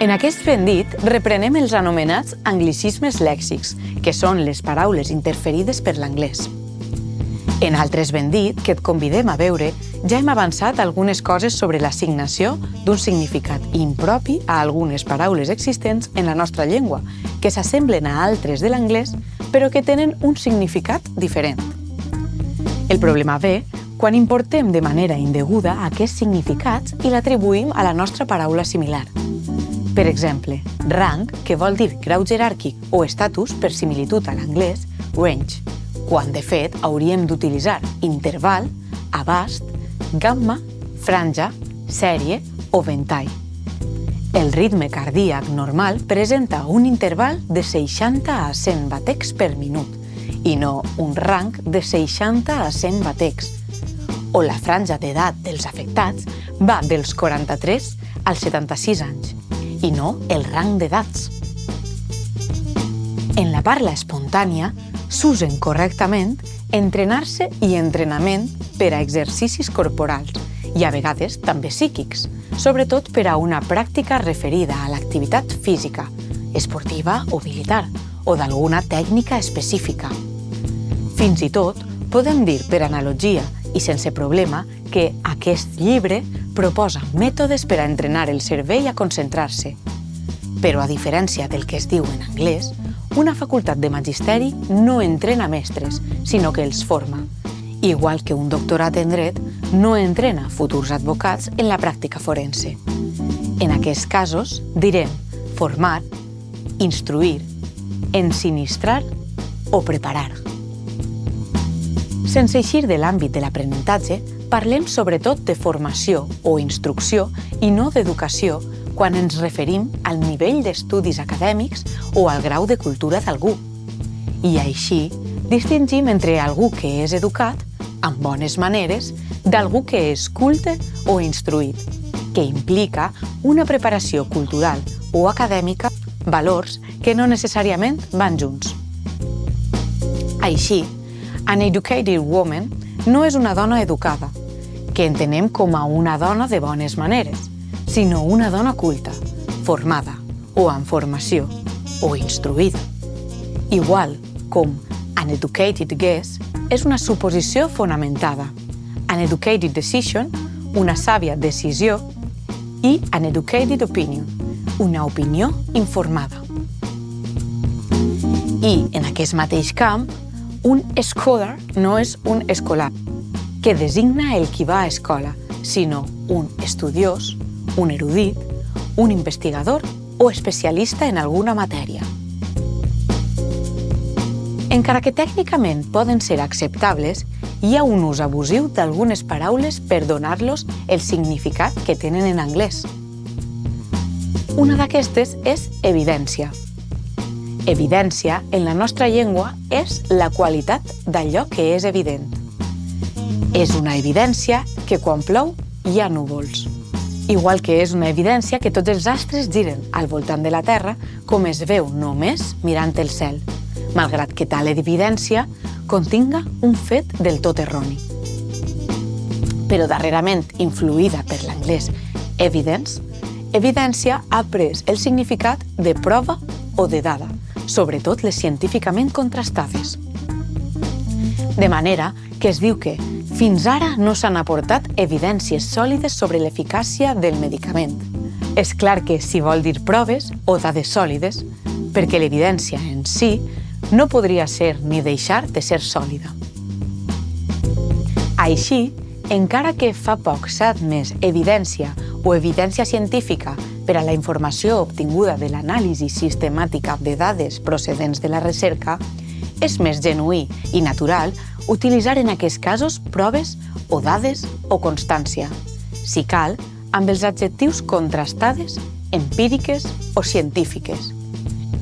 En aquest pendit reprenem els anomenats anglicismes lèxics, que són les paraules interferides per l'anglès. En altres bendit, que et convidem a veure, ja hem avançat algunes coses sobre l'assignació d'un significat impropi a algunes paraules existents en la nostra llengua, que s'assemblen a altres de l'anglès, però que tenen un significat diferent. El problema ve quan importem de manera indeguda aquests significats i l'atribuïm a la nostra paraula similar. Per exemple, rang, que vol dir grau jeràrquic o estatus per similitud a l'anglès, range, quan de fet hauríem d'utilitzar interval, abast, gamma, franja, sèrie o ventall. El ritme cardíac normal presenta un interval de 60 a 100 batecs per minut i no un rang de 60 a 100 batecs. O la franja d'edat dels afectats va dels 43 als 76 anys i no el rang d'edats. En la parla espontània s'usen correctament entrenar-se i entrenament per a exercicis corporals i a vegades també psíquics, sobretot per a una pràctica referida a l'activitat física, esportiva o militar, o d'alguna tècnica específica. Fins i tot, podem dir per analogia i sense problema que aquest llibre proposa mètodes per a entrenar el cervell a concentrar-se. Però a diferència del que es diu en anglès, una facultat de magisteri no entrena mestres, sinó que els forma. Igual que un doctorat en dret no entrena futurs advocats en la pràctica forense. En aquests casos direm formar, instruir, ensinistrar o preparar. Sense eixir de l'àmbit de l'aprenentatge, parlem sobretot de formació o instrucció i no d'educació quan ens referim al nivell d'estudis acadèmics o al grau de cultura d'algú. I així distingim entre algú que és educat, amb bones maneres, d'algú que és culte o instruït, que implica una preparació cultural o acadèmica, valors que no necessàriament van junts. Així, an educated woman no és una dona educada, que entenem com a una dona de bones maneres, sinó una dona culta, formada, o amb formació, o instruïda. Igual com an educated guess és una suposició fonamentada, an educated decision, una sàvia decisió, i an educated opinion, una opinió informada. I, en aquest mateix camp, un scholar no és un escolar, que designa el qui va a escola, sinó un estudiós, un erudit, un investigador o especialista en alguna matèria. Encara que tècnicament poden ser acceptables, hi ha un ús abusiu d'algunes paraules per donar-los el significat que tenen en anglès. Una d'aquestes és evidència. Evidència, en la nostra llengua, és la qualitat d'allò que és evident. És una evidència que quan plou hi ha núvols. Igual que és una evidència que tots els astres giren al voltant de la Terra com es veu només mirant el cel, malgrat que tal evidència continga un fet del tot erroni. Però darrerament influïda per l'anglès evidence, evidència ha pres el significat de prova o de dada, sobretot les científicament contrastades. De manera que es diu que fins ara no s'han aportat evidències sòlides sobre l'eficàcia del medicament. És clar que si vol dir proves o dades sòlides, perquè l'evidència en si no podria ser ni deixar de ser sòlida. Així, encara que fa poc s'ha admès evidència o evidència científica per a la informació obtinguda de l'anàlisi sistemàtica de dades procedents de la recerca, és més genuí i natural utilitzar en aquests casos proves o dades o constància, si cal, amb els adjectius contrastades, empíriques o científiques.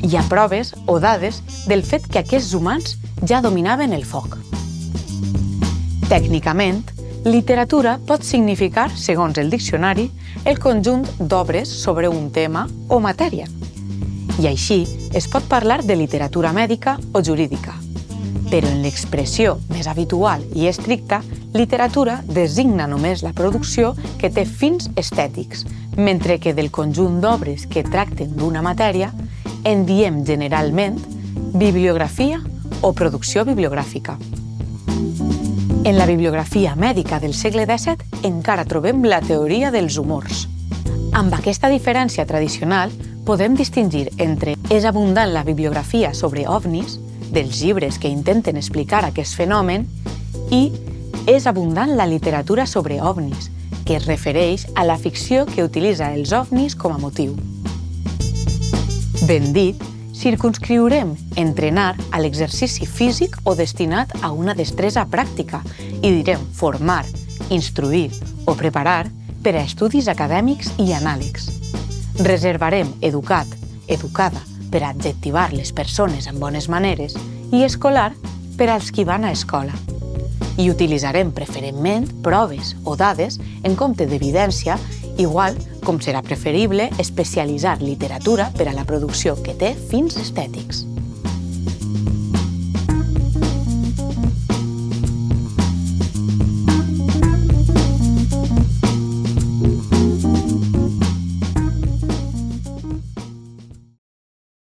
Hi ha proves o dades del fet que aquests humans ja dominaven el foc. Tècnicament, literatura pot significar, segons el diccionari, el conjunt d'obres sobre un tema o matèria. I així es pot parlar de literatura mèdica o jurídica. Però en l'expressió més habitual i estricta, literatura designa només la producció que té fins estètics, mentre que del conjunt d'obres que tracten d'una matèria en diem generalment bibliografia o producció bibliogràfica. En la bibliografia mèdica del segle XVII encara trobem la teoria dels humors. Amb aquesta diferència tradicional podem distingir entre és abundant la bibliografia sobre ovnis, dels llibres que intenten explicar aquest fenomen, i és abundant la literatura sobre ovnis, que es refereix a la ficció que utilitza els ovnis com a motiu. Ben dit, circumscriurem entrenar a l'exercici físic o destinat a una destresa pràctica i direm formar, instruir o preparar per a estudis acadèmics i anàlegs. Reservarem educat, educada per a adjectivar les persones amb bones maneres i escolar per als qui van a escola. I utilitzarem preferentment proves o dades en compte d'evidència, igual com serà preferible especialitzar literatura per a la producció que té fins estètics.